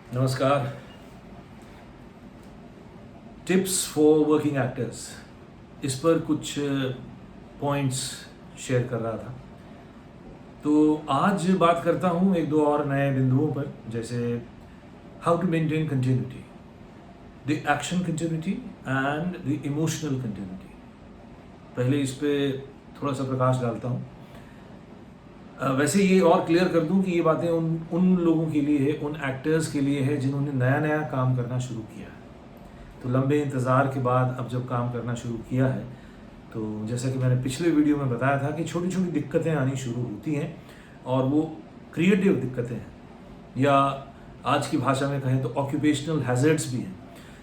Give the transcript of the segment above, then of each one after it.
नमस्कार। Tips for working actors, इस पर कुछ पॉइंट्स शेयर कर रहा था। तो आज बात करता हूँ एक दो और नए बिंदुओं पर, जैसे how to maintain continuity, the action continuity and the emotional continuity. पहले इस पे थोड़ा सा प्रकाश डालता हूँ। वैसे ये और क्लियर कर दूं कि ये बातें उन लोगों के लिए है, उन एक्टर्स के लिए है जिन्होंने नया नया काम करना शुरू किया है। तो लंबे इंतज़ार के बाद अब जब काम करना शुरू किया है, तो जैसा कि मैंने पिछले वीडियो में बताया था कि छोटी छोटी दिक्कतें आनी शुरू होती हैं, और वो क्रिएटिव दिक्कतें हैं, या आज की भाषा में कहें तो ऑक्यूपेशनल हैजर्ड्स भी हैं।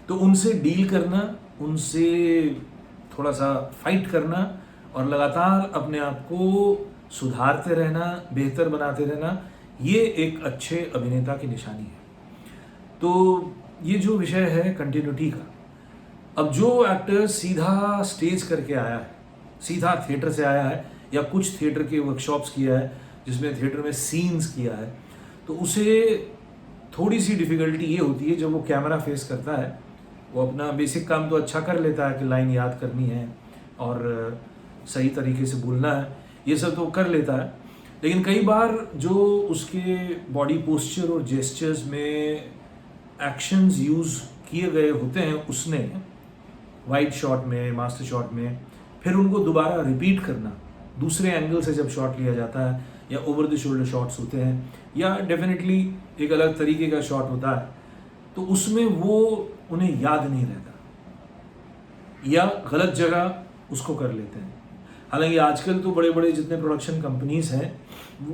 तो उनसे डील करना, उनसे थोड़ा सा फाइट करना और लगातार अपने आप को सुधारते रहना, बेहतर बनाते रहना, ये एक अच्छे अभिनेता की निशानी है। तो ये जो विषय है कंटिन्यूटी का, अब जो एक्टर सीधा स्टेज करके आया है, सीधा थिएटर से आया है, या कुछ थिएटर के वर्कशॉप्स किया है जिसमें थिएटर में सीन्स किया है, तो उसे थोड़ी सी डिफ़िकल्टी ये होती है जब वो कैमरा फेस करता है। वो अपना बेसिक काम तो अच्छा कर लेता है कि लाइन याद करनी है और सही तरीके से बोलना है, ये सब तो कर लेता है, लेकिन कई बार जो उसके बॉडी पोस्चर और जेस्चर्स में एक्शंस यूज़ किए गए होते हैं उसने वाइड शॉट में, मास्टर शॉट में, फिर उनको दोबारा रिपीट करना, दूसरे एंगल से जब शॉट लिया जाता है, या ओवर द शोल्डर शॉट्स होते हैं, या डेफिनेटली एक अलग तरीके का शॉट होता है, तो उसमें वो उन्हें याद नहीं रहता, या गलत जगह उसको कर लेते हैं। हालांकि आजकल तो बड़े बड़े जितने प्रोडक्शन कंपनीज हैं,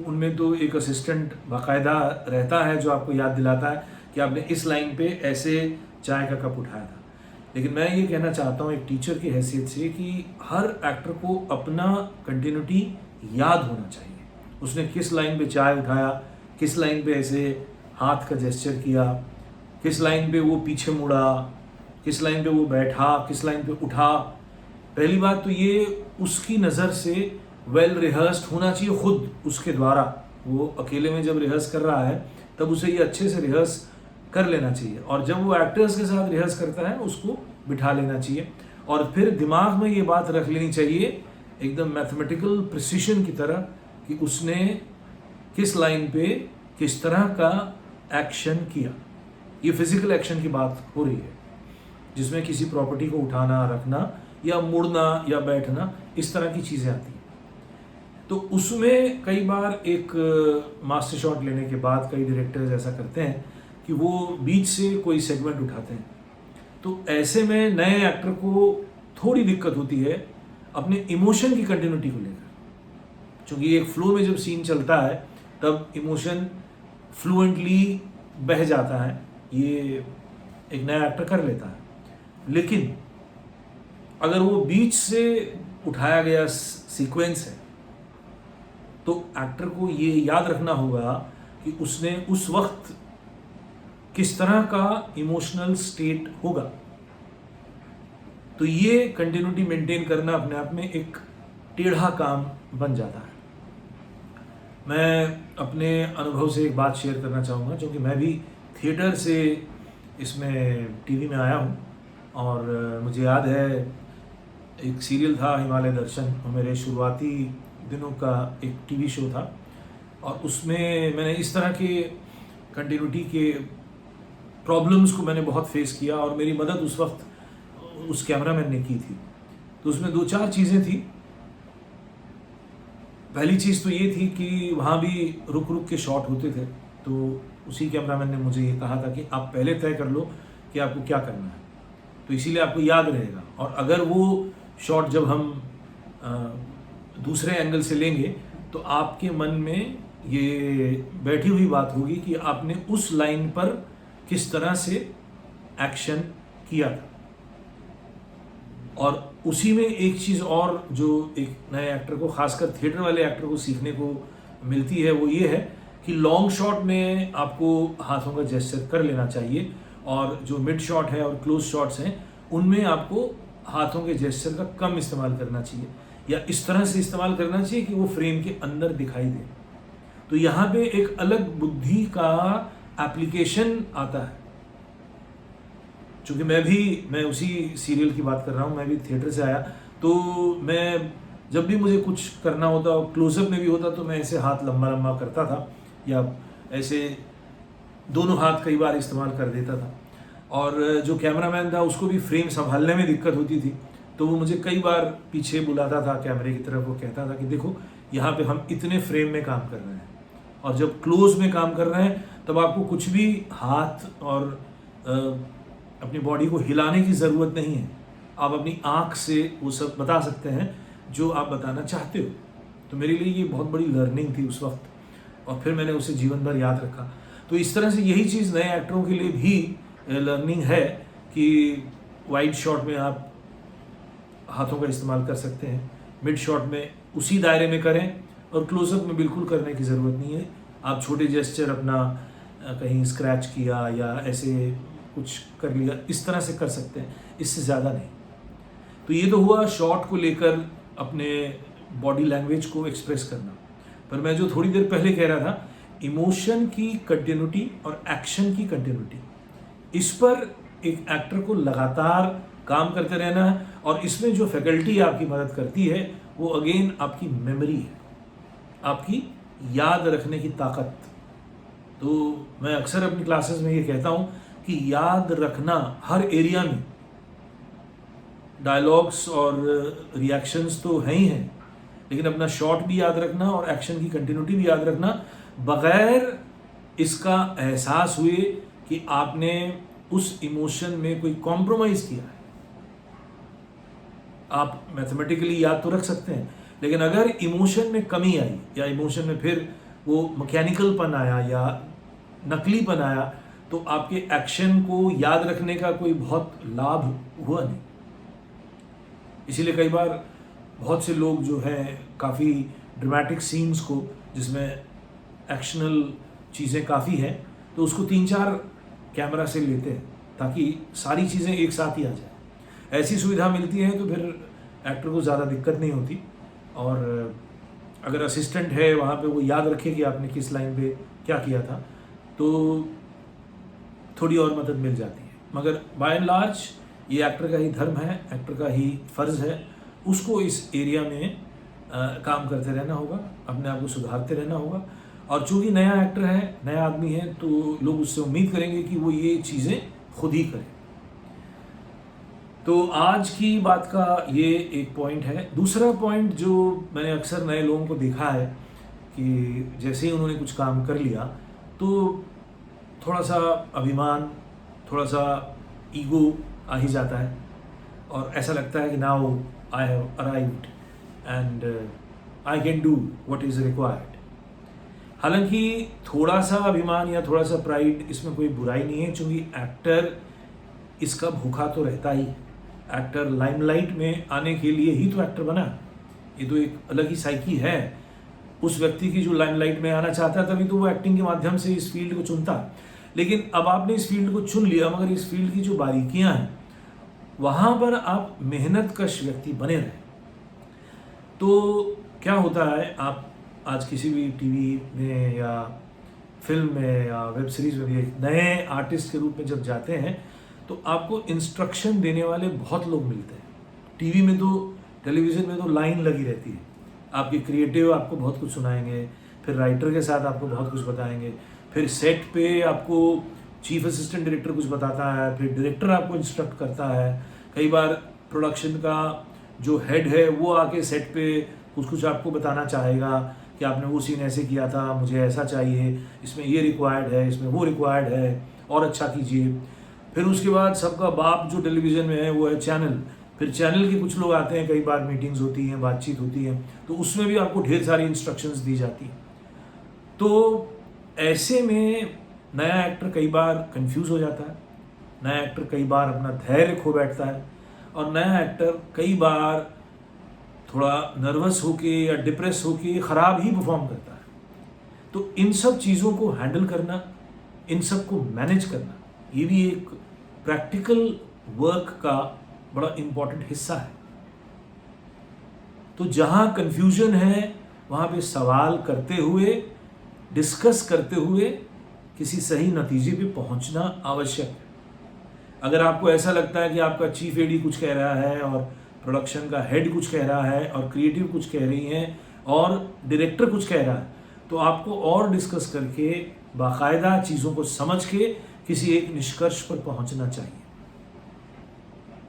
उनमें तो एक असिस्टेंट बाकायदा रहता है जो आपको याद दिलाता है कि आपने इस लाइन पे ऐसे चाय का कप उठाया था। लेकिन मैं ये कहना चाहता हूँ एक टीचर की हैसियत से कि हर एक्टर को अपना कंटिन्यूटी याद होना चाहिए। उसने किस लाइन पे चाय उठाया, किस लाइन पे ऐसे हाथ का जेस्चर किया, किस लाइन पे वो पीछे मुड़ा, किस लाइन पे वो बैठा, किस लाइन पे उठा। पहली बात तो ये उसकी नज़र से वेल रिहर्स्ड होना चाहिए खुद उसके द्वारा। वो अकेले में जब रिहर्स कर रहा है तब उसे ये अच्छे से रिहर्स कर लेना चाहिए, और जब वो एक्टर्स के साथ रिहर्स करता है उसको बिठा लेना चाहिए, और फिर दिमाग में ये बात रख लेनी चाहिए एकदम मैथमेटिकल प्रिसिशन की तरह कि उसने किस लाइन पे किस तरह का एक्शन किया। ये फिजिकल एक्शन की बात हो रही है जिसमें किसी प्रॉपर्टी को उठाना, रखना, या मुड़ना या बैठना, इस तरह की चीज़ें आती हैं। तो उसमें कई बार एक मास्टर शॉट लेने के बाद कई डायरेक्टर्स ऐसा करते हैं कि वो बीच से कोई सेगमेंट उठाते हैं। तो ऐसे में नए एक्टर को थोड़ी दिक्कत होती है अपने इमोशन की कंटिन्यूटी को लेकर, क्योंकि एक फ्लो में जब सीन चलता है तब इमोशन फ्लुएंटली बह जाता है, ये एक नया एक्टर कर लेता है। लेकिन अगर वो बीच से उठाया गया सीक्वेंस है तो एक्टर को ये याद रखना होगा कि उसने उस वक्त किस तरह का इमोशनल स्टेट होगा। तो ये कंटिन्यूटी मेंटेन करना अपने आप में एक टेढ़ा काम बन जाता है। मैं अपने अनुभव से एक बात शेयर करना चाहूँगा, क्योंकि मैं भी थिएटर से इसमें टीवी में आया हूँ, और मुझे याद है एक सीरियल था हिमालय दर्शन, और मेरे शुरुआती दिनों का एक टीवी शो था, और उसमें मैंने इस तरह के कंटिन्यूटी के प्रॉब्लम्स को मैंने बहुत फेस किया, और मेरी मदद उस वक्त उस कैमरामैन ने की थी। तो उसमें दो चार चीज़ें थी। पहली चीज़ तो ये थी कि वहाँ भी रुक रुक के शॉट होते थे, तो उसी कैमरामैन ने मुझे ये कहा था कि आप पहले तय कर लो कि आपको क्या करना है, तो इसीलिए आपको याद रहेगा, और अगर वो शॉट जब हम दूसरे एंगल से लेंगे तो आपके मन में ये बैठी हुई बात होगी कि आपने उस लाइन पर किस तरह से एक्शन किया था। और उसी में एक चीज़ और जो एक नए एक्टर को, खासकर थिएटर वाले एक्टर को सीखने को मिलती है, वो ये है कि लॉन्ग शॉट में आपको हाथों का जेस्चर कर लेना चाहिए, और जो मिड शॉट है और क्लोज शॉट्स हैं उनमें आपको हाथों के जेस्चर का कम इस्तेमाल करना चाहिए, या इस तरह से इस्तेमाल करना चाहिए कि वो फ्रेम के अंदर दिखाई दे। तो यहाँ पे एक अलग बुद्धि का एप्लीकेशन आता है। चूँकि मैं उसी सीरियल की बात कर रहा हूँ, मैं भी थिएटर से आया, तो मैं जब भी मुझे कुछ करना होता, क्लोजअप में भी होता, तो मैं ऐसे हाथ लंबा लंबा करता था या ऐसे दोनों हाथ कई बार इस्तेमाल कर देता था। और जो कैमरामैन था उसको भी फ्रेम संभालने में दिक्कत होती थी, तो वो मुझे कई बार पीछे बुलाता था कैमरे की तरफ। वो कहता था कि देखो यहाँ पे हम इतने फ्रेम में काम कर रहे हैं, और जब क्लोज में काम कर रहे हैं तब आपको कुछ भी हाथ और अपनी बॉडी को हिलाने की ज़रूरत नहीं है। आप अपनी आँख से वो सब बता सकते हैं जो आप बताना चाहते हो। तो मेरे लिए ये बहुत बड़ी लर्निंग थी उस वक्त, और फिर मैंने उसे जीवन भर याद रखा। तो इस तरह से यही चीज़ नए एक्टरों के लिए भी लर्निंग है कि वाइड शॉट में आप हाथों का इस्तेमाल कर सकते हैं, मिड शॉट में उसी दायरे में करें, और क्लोजअप में बिल्कुल करने की ज़रूरत नहीं है। आप छोटे जेस्चर अपना कहीं स्क्रैच किया या ऐसे कुछ कर लिया, इस तरह से कर सकते हैं, इससे ज़्यादा नहीं। तो ये तो हुआ शॉट को लेकर अपने बॉडी लैंग्वेज को एक्सप्रेस करना। पर मैं जो थोड़ी देर पहले कह रहा था, इमोशन की कंटिन्यूटी और एक्शन की कंटिन्यूटी, इस पर एक एक्टर को लगातार काम करते रहना है। और इसमें जो फैकल्टी आपकी मदद करती है वो अगेन आपकी मेमोरी है, आपकी याद रखने की ताकत। तो मैं अक्सर अपनी क्लासेस में ये कहता हूँ कि याद रखना हर एरिया में, डायलॉग्स और रिएक्शंस तो हैं ही हैं, लेकिन अपना शॉट भी याद रखना और एक्शन की कंटिन्यूटी भी याद रखना, बगैर इसका एहसास हुए कि आपने उस इमोशन में कोई कॉम्प्रोमाइज़ किया है। आप मैथमेटिकली याद तो रख सकते हैं, लेकिन अगर इमोशन में कमी आई या इमोशन में फिर वो मैकेनिकलपन आया या नकलीपन आया, तो आपके एक्शन को याद रखने का कोई बहुत लाभ हुआ नहीं। इसीलिए कई बार बहुत से लोग जो हैं काफ़ी ड्रामेटिक सीन्स को, जिसमें एक्शनल चीज़ें काफ़ी हैं, तो उसको 3-4 कैमरा से लेते हैं ताकि सारी चीज़ें एक साथ ही आ जाए। ऐसी सुविधा मिलती है तो फिर एक्टर को ज़्यादा दिक्कत नहीं होती, और अगर असिस्टेंट है वहाँ पे वो याद रखे कि आपने किस लाइन पे क्या किया था, तो थोड़ी और मदद मिल जाती है। मगर बाय एंड लार्ज ये एक्टर का ही धर्म है, एक्टर का ही फ़र्ज़ है, उसको इस एरिया में काम करते रहना होगा, अपने आप को सुधारते रहना होगा। और चूँकि नया एक्टर है, नया आदमी है, तो लोग उससे उम्मीद करेंगे कि वो ये चीज़ें खुद ही करे। तो आज की बात का ये एक पॉइंट है। दूसरा पॉइंट जो मैंने अक्सर नए लोगों को देखा है कि जैसे ही उन्होंने कुछ काम कर लिया तो थोड़ा सा अभिमान, थोड़ा सा ईगो आ ही जाता है, और ऐसा लगता है कि now I have arrived and I can do what is required. हालांकि थोड़ा सा अभिमान या थोड़ा सा प्राइड, इसमें कोई बुराई नहीं है, क्योंकि एक्टर इसका भूखा तो रहता ही। एक्टर लाइमलाइट में आने के लिए ही तो एक्टर बना। ये तो एक अलग ही साइकी है उस व्यक्ति की जो लाइमलाइट में आना चाहता है, तभी तो वो एक्टिंग के माध्यम से इस फील्ड को चुनता। लेकिन अब आपने इस फील्ड को चुन लिया, मगर इस फील्ड की जो बारीकियां हैं वहाँ पर आप मेहनतकश व्यक्ति बने रहें। तो क्या होता है, आप आज किसी भी टीवी में या फिल्म में या वेब सीरीज़ में भी नए आर्टिस्ट के रूप में जब जाते हैं तो आपको इंस्ट्रक्शन देने वाले बहुत लोग मिलते हैं। टीवी में तो, टेलीविज़न में तो लाइन लगी रहती है, आपके क्रिएटिव आपको बहुत कुछ सुनाएंगे, फिर राइटर के साथ आपको बहुत कुछ बताएंगे, फिर सेट पे आपको चीफ असिस्टेंट डायरेक्टर कुछ बताता है, फिर डायरेक्टर आपको इंस्ट्रक्ट करता है। कई बार प्रोडक्शन का जो हेड है वो आके सेट पे कुछ आपको बताना चाहेगा कि आपने वो सीन ऐसे किया था, मुझे ऐसा चाहिए, इसमें ये रिक्वायर्ड है, इसमें वो रिक्वायर्ड है, और अच्छा कीजिए। फिर उसके बाद सबका बाप जो टेलीविज़न में है वो है चैनल। फिर चैनल के कुछ लोग आते हैं, कई बार मीटिंग्स होती हैं, बातचीत होती है, तो उसमें भी आपको ढेर सारी इंस्ट्रक्शंस दी जाती हैं। तो ऐसे में नया एक्टर कई बार कंफ्यूज हो जाता है, नया एक्टर कई बार अपना धैर्य खो बैठता है, और नया एक्टर कई बार थोड़ा नर्वस होके या डिप्रेस होके ख़राब ही परफॉर्म करता है। तो इन सब चीज़ों को हैंडल करना, इन सब को मैनेज करना, ये भी एक प्रैक्टिकल वर्क का बड़ा इम्पॉर्टेंट हिस्सा है। तो जहाँ कन्फ्यूजन है वहाँ पे सवाल करते हुए, डिस्कस करते हुए किसी सही नतीजे पे पहुंचना आवश्यक है। अगर आपको ऐसा लगता है कि आपका चीफ एडी कुछ कह रहा है और प्रोडक्शन का हेड कुछ कह रहा है और क्रिएटिव कुछ कह रही हैं और डायरेक्टर कुछ कह रहा है, तो आपको और डिस्कस करके बाकायदा चीज़ों को समझ के किसी एक निष्कर्ष पर पहुंचना चाहिए।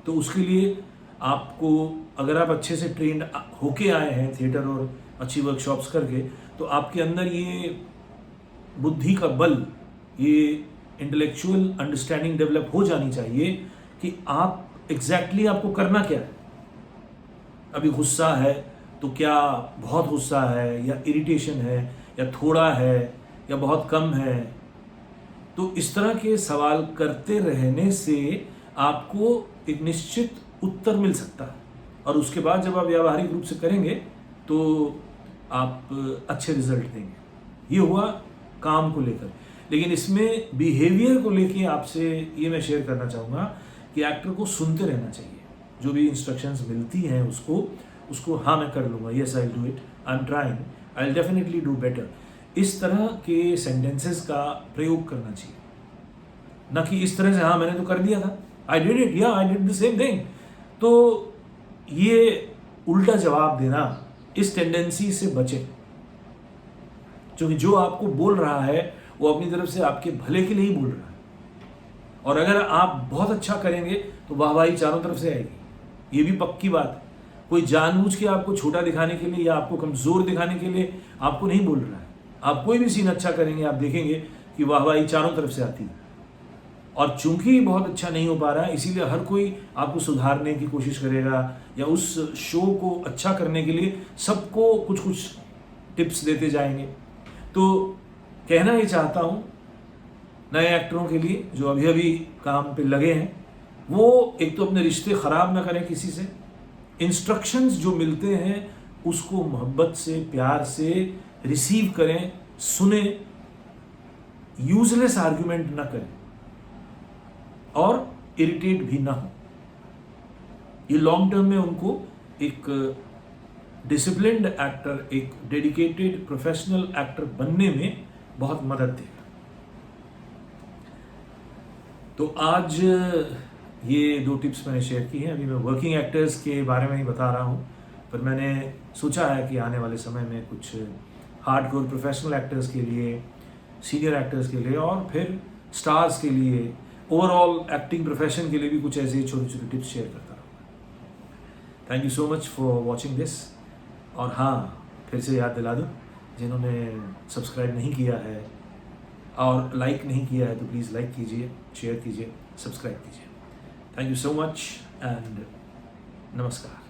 तो उसके लिए आपको, अगर आप अच्छे से ट्रेंड होके आए हैं थिएटर और अच्छी वर्कशॉप्स करके, तो आपके अंदर ये बुद्धि का बल, ये इंटेलेक्चुअल अंडरस्टैंडिंग डेवलप हो जानी चाहिए कि आप एग्जैक्टली आपको करना क्या है। अभी गुस्सा है तो क्या बहुत गुस्सा है, या इरिटेशन है, या थोड़ा है, या बहुत कम है। तो इस तरह के सवाल करते रहने से आपको एक निश्चित उत्तर मिल सकता है, और उसके बाद जब आप व्यावहारिक रूप से करेंगे तो आप अच्छे रिजल्ट देंगे। ये हुआ काम को लेकर। लेकिन इसमें बिहेवियर को लेके आपसे ये मैं शेयर करना चाहूँगा कि एक्टर को सुनते रहना चाहिए। जो भी इंस्ट्रक्शंस मिलती हैं उसको हाँ मैं कर लूँगा, yes I will do it, I am trying, I will definitely do better, इस तरह के सेंटेंसेस का प्रयोग करना चाहिए। न कि इस तरह से हाँ मैंने तो कर दिया था, आई डिड इट, या I did the same thing. तो ये उल्टा जवाब देना, इस टेंडेंसी से बचें, क्योंकि जो आपको बोल रहा है वो अपनी तरफ से आपके भले के लिए ही बोल रहा है। और अगर आप बहुत अच्छा करेंगे तो वाहवाही चारों तरफ से आएगी, ये भी पक्की बात है। कोई जानबूझ के आपको छोटा दिखाने के लिए या आपको कमजोर दिखाने के लिए आपको नहीं बोल रहा है। आप कोई भी सीन अच्छा करेंगे, आप देखेंगे कि वाहवाही चारों तरफ से आती है। और चूंकि बहुत अच्छा नहीं हो पा रहा है, इसीलिए हर कोई आपको सुधारने की कोशिश करेगा, या उस शो को अच्छा करने के लिए सबको कुछ कुछ टिप्स देते जाएंगे। तो कहना ये चाहता हूँ नए एक्टरों के लिए जो अभी अभी काम पे लगे हैं, वो एक तो अपने रिश्ते ख़राब ना करें किसी से। इंस्ट्रक्शंस जो मिलते हैं उसको मोहब्बत से, प्यार से रिसीव करें, सुने, यूजलेस आर्ग्यूमेंट ना करें और इरिटेट भी ना हो। ये लॉन्ग टर्म में उनको एक डिसिप्लिन्ड एक्टर, एक डेडिकेटेड प्रोफेशनल एक्टर बनने में बहुत मदद देगा। तो आज ये 2 टिप्स मैंने शेयर की हैं। अभी मैं वर्किंग एक्टर्स के बारे में ही बता रहा हूँ, पर मैंने सोचा है कि आने वाले समय में कुछ हार्डकोर प्रोफेशनल एक्टर्स के लिए, सीनियर एक्टर्स के लिए और फिर स्टार्स के लिए, ओवरऑल एक्टिंग प्रोफेशन के लिए भी कुछ ऐसे छोटे छोटे टिप्स शेयर करता रहूँगा। Thank you so much for watching this. और हाँ, फिर से याद दिला दूँ, जिन्होंने सब्सक्राइब नहीं किया है और लाइक नहीं किया है तो प्लीज़ लाइक कीजिए, शेयर कीजिए, सब्सक्राइब कीजिए। Thank you so much and नमस्कार।